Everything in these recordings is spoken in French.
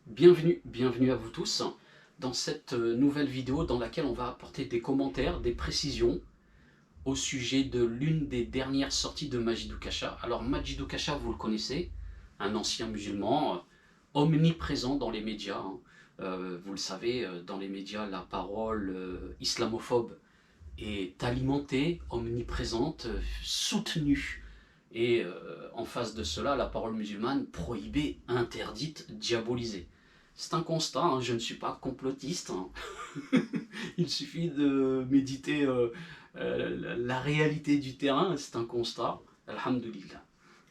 Bienvenue à vous tous dans cette nouvelle vidéo dans laquelle on va apporter des commentaires, des précisions au sujet de l'une des dernières sorties de Majidou Kasha. Alors Majidou Kasha, vous le connaissez, un ancien musulman omniprésent dans les médias. Vous le savez, dans les médias, la parole islamophobe est alimentée, omniprésente, soutenue. Et en face de cela, la parole musulmane prohibée, interdite, diabolisée. C'est un constat, hein, je ne suis pas complotiste. Hein. Il suffit de méditer la réalité du terrain, c'est un constat. Alhamdulillah.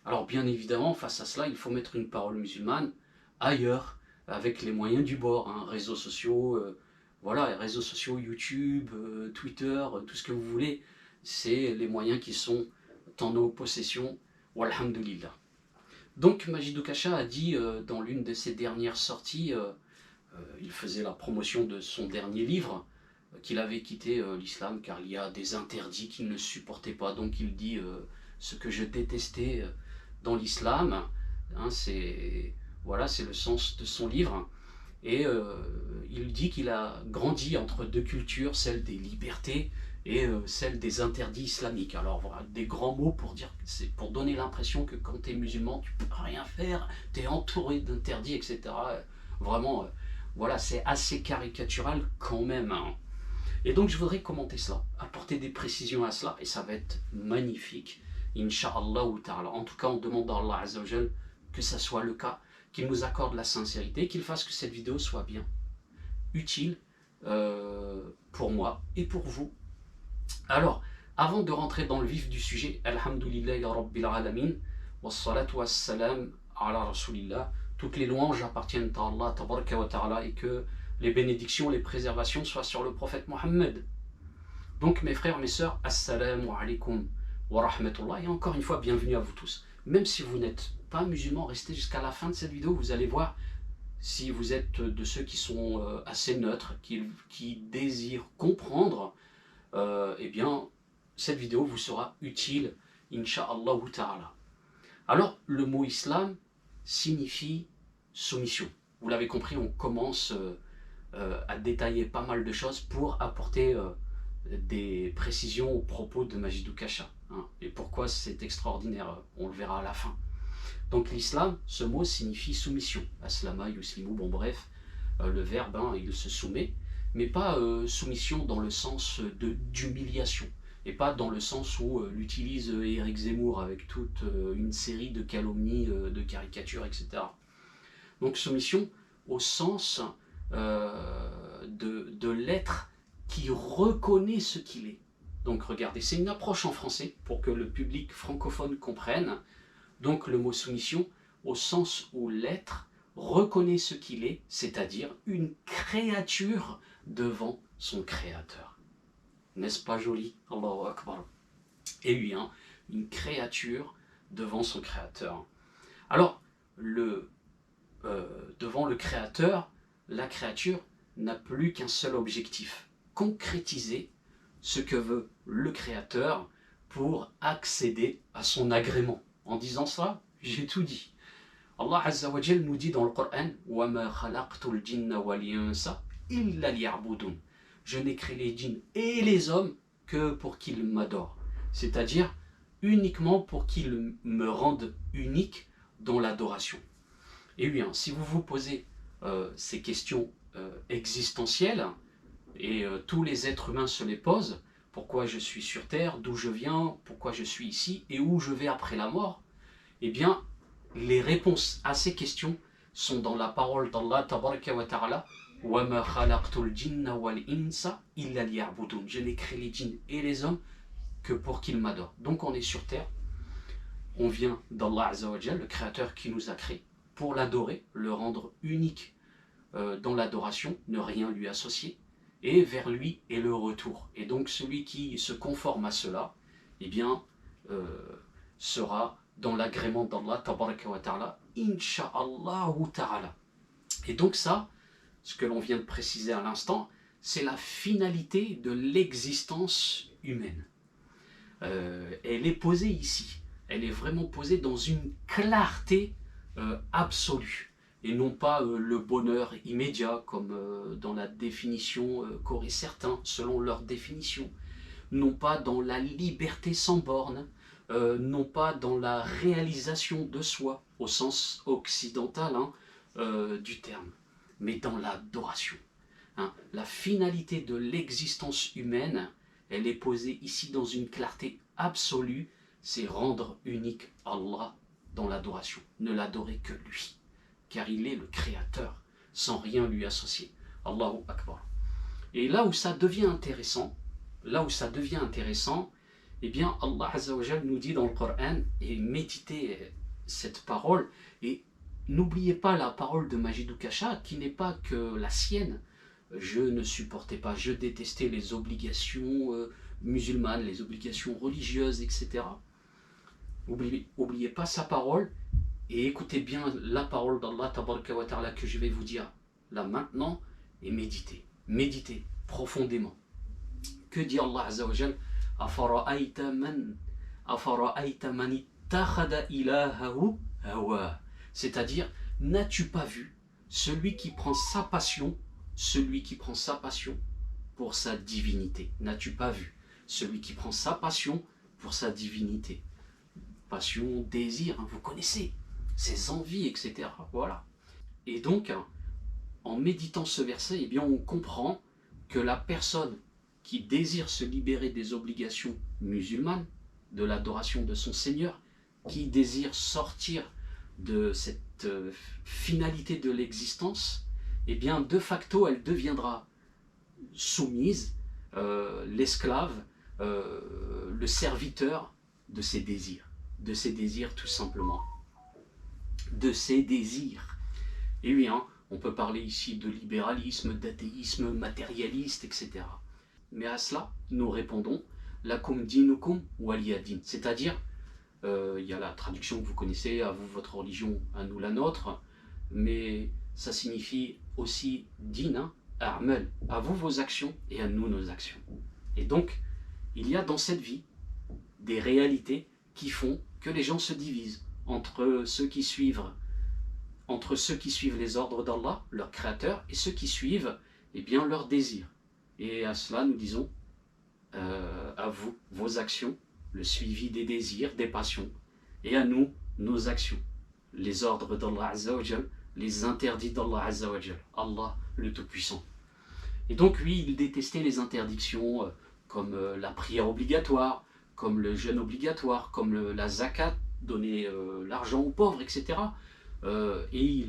Alors bien évidemment, face à cela, il faut mettre une parole musulmane ailleurs, avec les moyens du bord, hein, réseaux sociaux, voilà, réseaux sociaux, YouTube, Twitter, tout ce que vous voulez, c'est les moyens qui sont en nos possessions, walhamdulillah. Donc Majidou Kasha a dit dans l'une de ses dernières sorties, il faisait la promotion de son dernier livre, qu'il avait quitté l'islam car il y a des interdits qu'il ne supportait pas. Donc il dit ce que je détestais dans l'islam, hein, c'est voilà, c'est le sens de son livre. Et il dit qu'il a grandi entre deux cultures, celle des libertés et celle des interdits islamiques. Alors voilà, des grands mots pour dire, c'est pour donner l'impression que quand tu es musulman, tu peux rien faire, tu es entouré d'interdits, etc. Vraiment, voilà, c'est assez caricatural quand même. Hein. Et donc je voudrais commenter cela, apporter des précisions à cela, et ça va être magnifique, Inch'Allah ou ta'ala. En tout cas, on demande à Allah Azzawajal que ça soit le cas, qu'il nous accorde la sincérité, qu'il fasse que cette vidéo soit bien utile pour moi et pour vous. Alors, avant de rentrer dans le vif du sujet, Alhamdulillahi Rabbil Alamin, wassalatu wassalam ala Rasulillah, toutes les louanges appartiennent à Allah Tabaraka wa Ta'ala, et que les bénédictions, les préservations soient sur le prophète Mohammed. Donc mes frères, mes sœurs, assalamu alaikum wa rahmatullah, et encore une fois, bienvenue à vous tous. Même si vous n'êtes pas musulman, restez jusqu'à la fin de cette vidéo, vous allez voir, si vous êtes de ceux qui sont assez neutres, qui désirent comprendre, eh bien, cette vidéo vous sera utile, Inch'Allah ta'ala. Alors, le mot islam signifie soumission. Vous l'avez compris, on commence à détailler pas mal de choses pour apporter des précisions aux propos de Majidou Kasha. Hein, et pourquoi c'est extraordinaire, on le verra à la fin. Donc l'islam, ce mot signifie soumission. Aslama, yuslimu, bon bref, le verbe, hein, il se soumet, mais pas soumission dans le sens d'humiliation, et pas dans le sens où l'utilise Éric Zemmour avec toute une série de calomnies, de caricatures, etc. Donc soumission au sens de l'être qui reconnaît ce qu'il est. Donc regardez, c'est une approche en français pour que le public francophone comprenne. Donc le mot soumission au sens où l'être reconnaît ce qu'il est, c'est-à-dire une créature devant son créateur. N'est-ce pas joli? Allahu Akbar. Et oui, hein, une créature devant son créateur. Alors, devant le créateur, la créature n'a plus qu'un seul objectif, concrétiser ce que veut le créateur pour accéder à son agrément. En disant ça, j'ai tout dit. Allah Azza wa Jal nous dit dans le Coran وَمَا خَلَقْتُ الْجِنَّ وَالْإِنسَ إِلَّا لِيَعْبُدُونَ. Je n'ai créé les djinns et les hommes que pour qu'ils m'adorent. C'est-à-dire uniquement pour qu'ils me rendent unique dans l'adoration. Et oui, hein, si vous vous posez ces questions existentielles, et tous les êtres humains se les posent, pourquoi je suis sur Terre, d'où je viens, pourquoi je suis ici, et où je vais après la mort, eh bien, les réponses à ces questions sont dans la parole d'Allah Tabaraka wa Ta'ala. وَمَا خَلَقْتُ الْجِنَّ وَالْإِنسَ إِلَّا لِيَعْبُدُونَ. Je n'ai créé les djinns et les hommes que pour qu'ils m'adorent. Donc on est sur terre, on vient d'Allah Azza wa Jal, le créateur qui nous a créés, pour l'adorer, le rendre unique dans l'adoration, ne rien lui associer, et vers lui est le retour. Et donc celui qui se conforme à cela, eh bien, sera dans l'agrément d'Allah Tabaraka wa Ta'ala, Inch'Allah Ta'ala. Et donc ça, ce que l'on vient de préciser à l'instant, c'est la finalité de l'existence humaine. Elle est posée ici, elle est vraiment posée dans une clarté absolue. et non pas le bonheur immédiat, comme dans la définition qu'auraient certains, selon leur définition, non pas dans la liberté sans borne, non pas dans la réalisation de soi, au sens occidental du terme, mais dans l'adoration. La finalité de l'existence humaine, elle est posée ici dans une clarté absolue, c'est rendre unique Allah dans l'adoration. Ne l'adorer que lui, car il est le créateur, sans rien lui associer. Allahu Akbar. Et là où ça devient intéressant, eh bien Allah Azza wa Jal nous dit dans le Coran, et méditez cette parole, et n'oubliez pas la parole de Majidou Kasha, qui n'est pas que la sienne. Je ne supportais pas, je détestais les obligations musulmanes, les obligations religieuses, etc. Oubliez pas sa parole, et écoutez bien la parole d'Allah Tabaraka wa Ta'ala que je vais vous dire là maintenant, et méditez profondément. Que dit Allah Azza wa Jal? Afara'ayta man ittakhadha ilahahu hawa. C'est-à-dire, n'as-tu pas vu celui qui prend sa passion pour sa divinité? N'as-tu pas vu celui qui prend sa passion pour sa divinité? Passion, désir, vous connaissez, ses envies, etc. Voilà. Et donc, en méditant ce verset, eh bien, on comprend que la personne qui désire se libérer des obligations musulmanes, de l'adoration de son Seigneur, qui désire sortir de cette finalité de l'existence, eh bien, de facto, elle deviendra soumise, l'esclave, le serviteur de ses désirs tout simplement, de ses désirs. Et oui, on peut parler ici de libéralisme, d'athéisme matérialiste, etc. Mais à cela, nous répondons lakum dinukum waliya din, c'est-à-dire, il y a la traduction que vous connaissez, à vous votre religion, à nous la nôtre, mais ça signifie aussi din, a'mal, à vous vos actions et à nous nos actions. Et donc, il y a dans cette vie des réalités qui font que les gens se divisent entre ceux qui suivent les ordres d'Allah, leur créateur, et ceux qui suivent leurs désirs. Et à cela, nous disons, à vous, vos actions, le suivi des désirs, des passions, et à nous, nos actions, les ordres d'Allah Azza wa Jal, les interdits d'Allah Azza wa Jal, Allah le Tout-Puissant. Et donc, lui, il détestait les interdictions comme la prière obligatoire, comme le jeûne obligatoire, comme la zakat, donner l'argent aux pauvres, etc. Et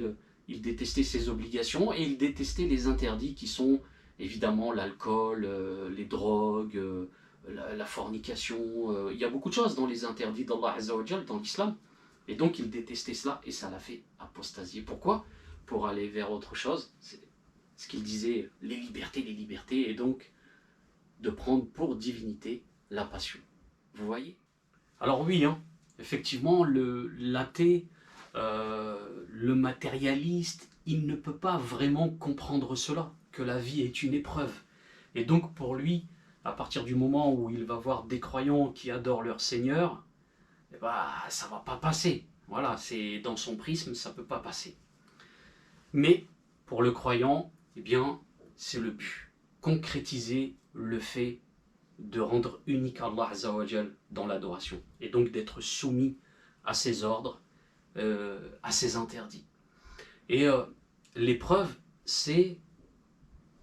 il détestait ces obligations, et il détestait les interdits qui sont évidemment l'alcool, les drogues, la fornication. Il y a beaucoup de choses dans les interdits d'Allah Azza wa Jal, dans l'islam. Et donc il détestait cela, et ça l'a fait apostasier. Pourquoi? Pour aller vers autre chose. C'est ce qu'il disait, les libertés, et donc de prendre pour divinité la passion. Vous voyez? Alors oui, effectivement, l'athée, le matérialiste, il ne peut pas vraiment comprendre cela, que la vie est une épreuve. Et donc pour lui, à partir du moment où il va voir des croyants qui adorent leur Seigneur, ça ne va pas passer. Voilà, c'est dans son prisme, ça ne peut pas passer. Mais pour le croyant, c'est le but. Concrétiser le fait de rendre unique Allah Azza wa Jal dans l'adoration. Et donc d'être soumis à ses ordres, à ses interdits. Et l'épreuve, c'est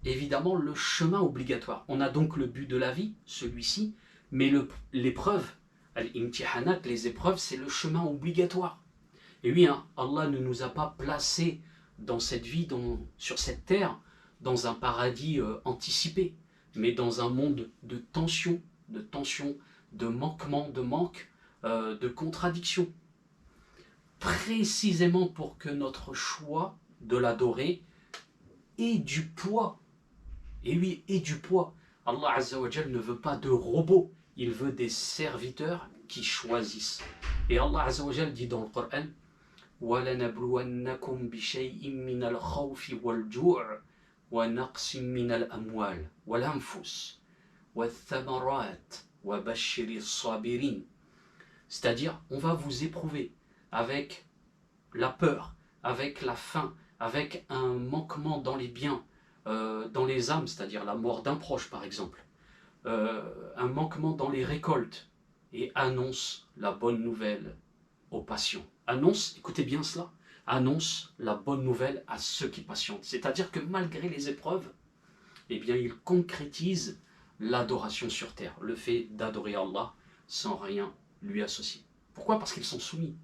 évidemment le chemin obligatoire. On a donc le but de la vie, celui-ci, mais l'épreuve, al-imtihanat, les épreuves, c'est le chemin obligatoire. Et oui, Allah ne nous a pas placés dans cette vie, sur cette terre, dans un paradis anticipé, mais dans un monde de tension, de manquement, de manque, de contradiction. Précisément pour que notre choix de l'adorer ait du poids. Et oui, ait du poids. Allah Azza wa Jal ne veut pas de robots, il veut des serviteurs qui choisissent. Et Allah Azza wa Jal dit dans le Coran, وَلَنَبْلُوَنَّكُمْ بِشَيْءٍ مِّنَ الْخَوْفِ وَالْجُوعِ وَنَقْصٍ مِّنَ الْأَمْوَالِ وَالْأَنفُسِ وَالثَّمَرَاتِ وَبَشِّرِ الصَّابِرِينَ. C'est-à-dire, on va vous éprouver avec la peur, avec la faim, avec un manquement dans les biens, dans les âmes, c'est-à-dire la mort d'un proche par exemple, un manquement dans les récoltes, et annonce la bonne nouvelle aux patients. Annonce, écoutez bien cela, annonce la bonne nouvelle à ceux qui patientent. C'est-à-dire que malgré les épreuves, eh bien, il concrétise l'adoration sur terre, le fait d'adorer Allah sans rien lui associer. Pourquoi? Parce qu'ils sont soumis.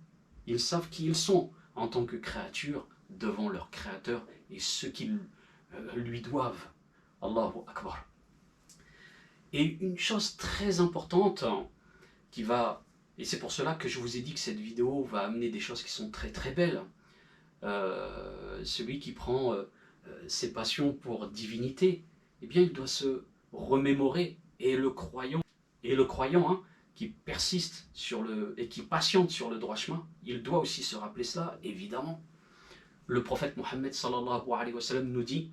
Ils savent qui ils sont en tant que créatures devant leur Créateur et ce qu'ils lui doivent. Allahu Akbar. Et une chose très importante qui va, et c'est pour cela que je vous ai dit que cette vidéo va amener des choses qui sont très très belles. Celui qui prend ses passions pour divinité, eh bien il doit se remémorer, et le croyant hein, qui persiste et qui patiente sur le droit chemin, il doit aussi se rappeler cela, évidemment. Le prophète Mohammed sallallahu alayhi wa sallam nous dit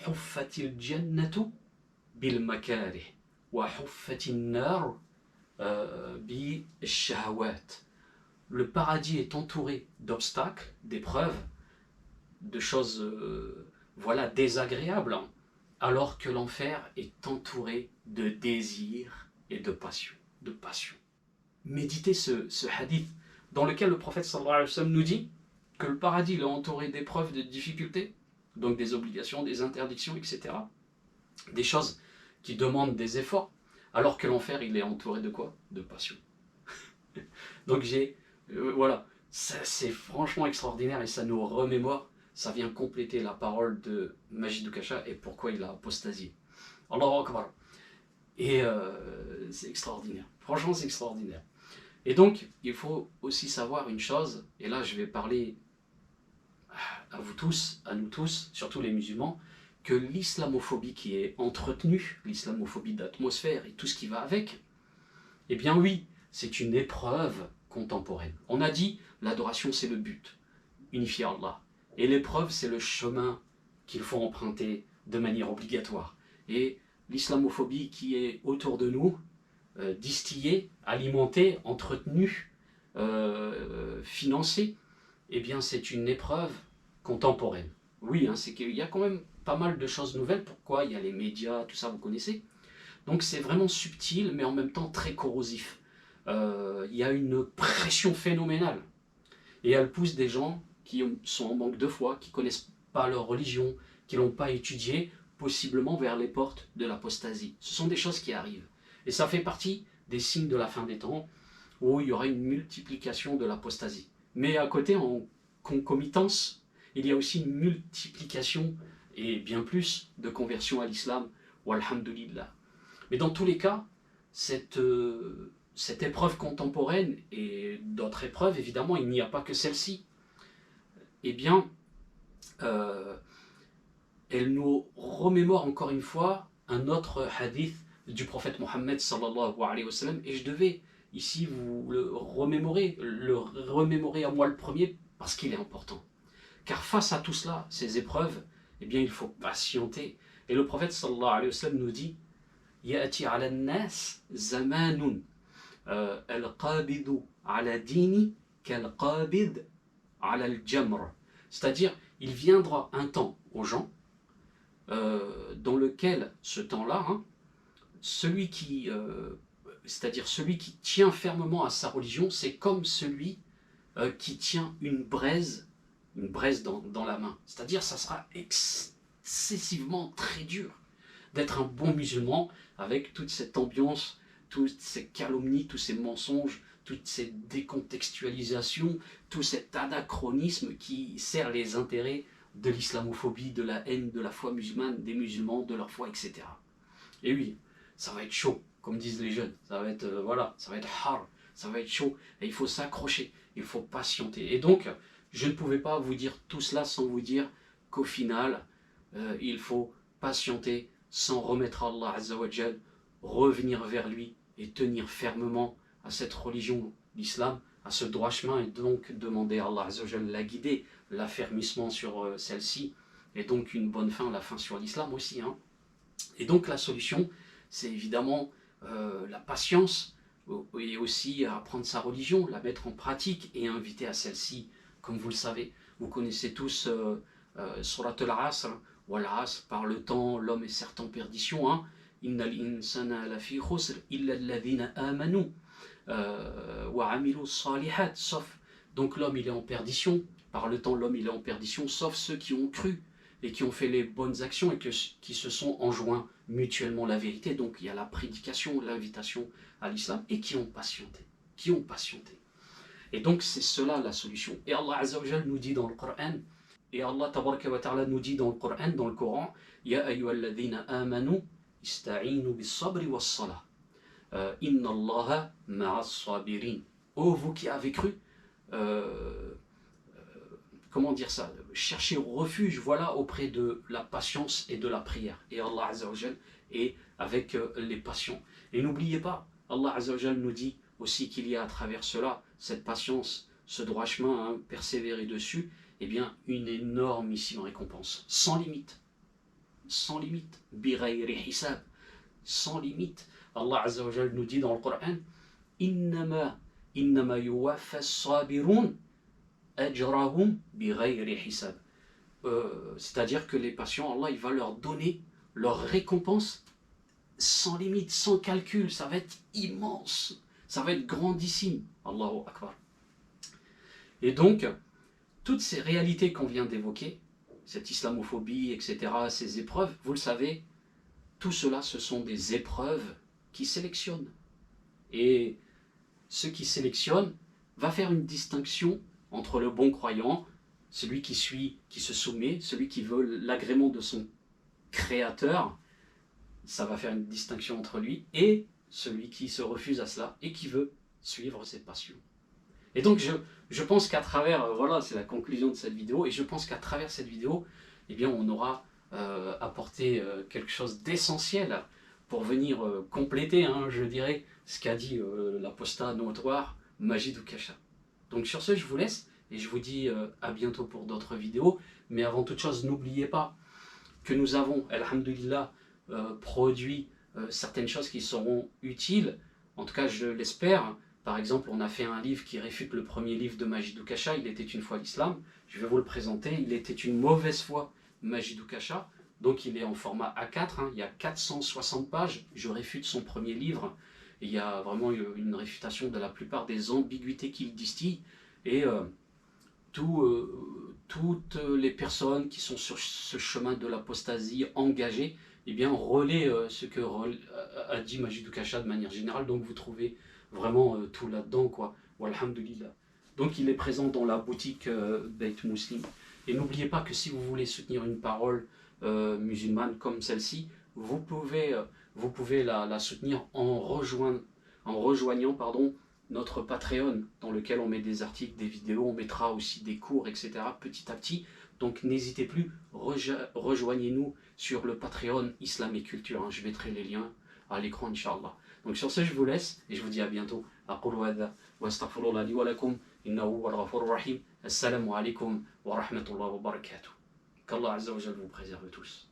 Huffatil jannatu bil makarih wa huffatin nar bi shahawat. Le paradis est entouré d'obstacles, d'épreuves, de choses voilà, désagréables, hein, alors que l'enfer est entouré de désirs et de passion. Méditez ce hadith dans lequel le prophète sallallahu alayhi wa sallam nous dit que le paradis est entouré d'épreuves, de difficultés, donc des obligations, des interdictions, etc. Des choses qui demandent des efforts, alors que l'enfer il est entouré de quoi? De passion. Donc voilà, c'est franchement extraordinaire et ça nous remémore, ça vient compléter la parole de Majid Doukacha et pourquoi il a apostasié. Allahu Akbar. Et c'est extraordinaire, franchement c'est extraordinaire. Et donc il faut aussi savoir une chose, et là je vais parler à vous tous, à nous tous, surtout les musulmans, que l'islamophobie qui est entretenue, l'islamophobie d'atmosphère et tout ce qui va avec, eh bien oui, c'est une épreuve contemporaine. On a dit, l'adoration c'est le but, unifier Allah. Et l'épreuve c'est le chemin qu'il faut emprunter de manière obligatoire. Et l'islamophobie qui est autour de nous, distillée, alimentée, entretenue, financée, eh bien c'est une épreuve contemporaine. Oui, hein, c'est qu'il y a quand même pas mal de choses nouvelles. Pourquoi? Il y a les médias, tout ça, vous connaissez. Donc c'est vraiment subtil, mais en même temps très corrosif. Il y a une pression phénoménale. Et elle pousse des gens qui sont en manque de foi, qui ne connaissent pas leur religion, qui ne l'ont pas étudiée, possiblement vers les portes de l'apostasie. Ce sont des choses qui arrivent. Et ça fait partie des signes de la fin des temps, où il y aura une multiplication de l'apostasie. Mais à côté, en concomitance, il y a aussi une multiplication, et bien plus, de conversion à l'islam, walhamdulillah. Mais dans tous les cas, cette épreuve contemporaine, et d'autres épreuves, évidemment, il n'y a pas que celle-ci, eh bien, elle nous remémore encore une fois un autre hadith du prophète Mohammed sallallahu alayhi wa sallam, et je devais ici vous le remémorer à moi le premier, parce qu'il est important. Car face à tout cela, ces épreuves, eh bien, il faut patienter. Et le prophète sallallahu alayhi wa sallam nous dit Ya'ati ala nas zamanun al-qabidu ala dini kal-qabid ala al-jamr. C'est-à-dire, il viendra un temps aux gens dans lequel, ce temps-là, hein, c'est-à-dire celui qui tient fermement à sa religion, c'est comme celui qui tient une braise dans la main. C'est-à-dire, ça sera excessivement très dur d'être un bon musulman avec toute cette ambiance, toutes ces calomnies, tous ces mensonges, toutes ces décontextualisations, tout cet anachronisme qui sert les intérêts de l'islamophobie, de la haine de la foi musulmane, des musulmans, de leur foi, etc. Et oui, ça va être chaud, comme disent les jeunes, ça va être, voilà, ça va être hard, ça va être chaud, et il faut s'accrocher, il faut patienter. Et donc, je ne pouvais pas vous dire tout cela sans vous dire qu'au final, il faut patienter, s'en remettre à Allah Azza wa Jal, revenir vers lui et tenir fermement à cette religion, l'islam, à ce droit chemin, et donc demander à Allah Azza wa Jal la guider, l'affermissement sur celle-ci, et donc une bonne fin, la fin sur l'islam aussi. Hein. Et donc la solution, c'est évidemment la patience, et aussi apprendre sa religion, la mettre en pratique et inviter à celle-ci, comme vous le savez. Vous connaissez tous Surat al-Asr, wal Asr, par le temps, l'homme est certes en perdition. Hein. Innal insana lafi khusr illa alladhina amanu wa amilu salihat. Sauf, donc l'homme il est en perdition. Par le temps, l'homme il est en perdition, sauf ceux qui ont cru et qui ont fait les bonnes actions et qui se sont enjoints mutuellement la vérité. Donc il y a la prédication, l'invitation à l'islam et qui ont patienté. Qui ont patienté. Et donc c'est cela la solution. Et Allah Azza wa Jal nous dit dans le Coran, et Allah Tabaraka wa Ta'ala nous dit dans le Coran, Ya ayyuhalladhina amanu ista'inu bis sabri was salah. Inna Allaha ma'as sabirin. Oh vous qui avez cru, comment dire ça, cherchez refuge, voilà, auprès de la patience et de la prière. Et Allah Azza wa Jal est avec les patients. Et n'oubliez pas, Allah Azza wa Jal nous dit aussi qu'il y a à travers cela, cette patience, ce droit chemin, hein, persévérer dessus, eh bien une énormissime récompense, sans limite, bighayri hisab, sans limite. Allah Azza wa Jal nous dit dans le Coran, innama yuwaffa as-sabirun ajrahum bighayri hisab. C'est-à-dire que les patients, Allah il va leur donner leur récompense sans limite, sans calcul, ça va être immense, ça va être grandissime. Allahu Akbar. Et donc, toutes ces réalités qu'on vient d'évoquer, cette islamophobie, etc., ces épreuves, vous le savez, tout cela, ce sont des épreuves qui sélectionnent. Et ce qui sélectionne va faire une distinction entre le bon croyant, celui qui suit, qui se soumet, celui qui veut l'agrément de son créateur, ça va faire une distinction entre lui, et celui qui se refuse à cela et qui veut suivre ses passions. Et donc je pense qu'à travers, voilà, c'est la conclusion de cette vidéo, et je pense qu'à travers cette vidéo, eh bien, on aura apporté quelque chose d'essentiel pour venir compléter, hein, je dirais, ce qu'a dit l'apostat notoire Majidou Kasha. Donc sur ce, je vous laisse, et je vous dis à bientôt pour d'autres vidéos, mais avant toute chose, n'oubliez pas que nous avons, alhamdulillah, produit certaines choses qui seront utiles, en tout cas je l'espère. Par exemple, on a fait un livre qui réfute le premier livre de Majidou Kasha, Il était une fois l'islam. Je vais vous le présenter. Il était une mauvaise foi, Majidou Kasha. Donc il est en format A4, hein. Il y a 460 pages. Je réfute son premier livre. Et il y a vraiment une réfutation de la plupart des ambiguïtés qu'il distille. Et toutes les personnes qui sont sur ce chemin de l'apostasie engagées, eh bien, relaient ce que a dit Majidou Kasha de manière générale. Donc vous trouvez vraiment tout là-dedans, quoi. Walhamdulillah. Donc il est présent dans la boutique Beit Muslim. Et n'oubliez pas que si vous voulez soutenir une parole musulmane comme celle-ci, vous pouvez la soutenir en rejoignant notre Patreon, dans lequel on met des articles, des vidéos, on mettra aussi des cours, etc. petit à petit. Donc n'hésitez plus, rejoignez-nous sur le Patreon Islam et Culture. Hein. Je mettrai les liens à l'écran, Inch'Allah. Donc sur ce, je vous laisse et je vous dis à bientôt. Aqulu hadha wa astaghfirullah li wa lakum innahu huwal ghafurur rahim. Assalamu alaikum wa rahmatullahi wa barakatuh. Qu'Allah Azza wa Jalla vous préserve tous.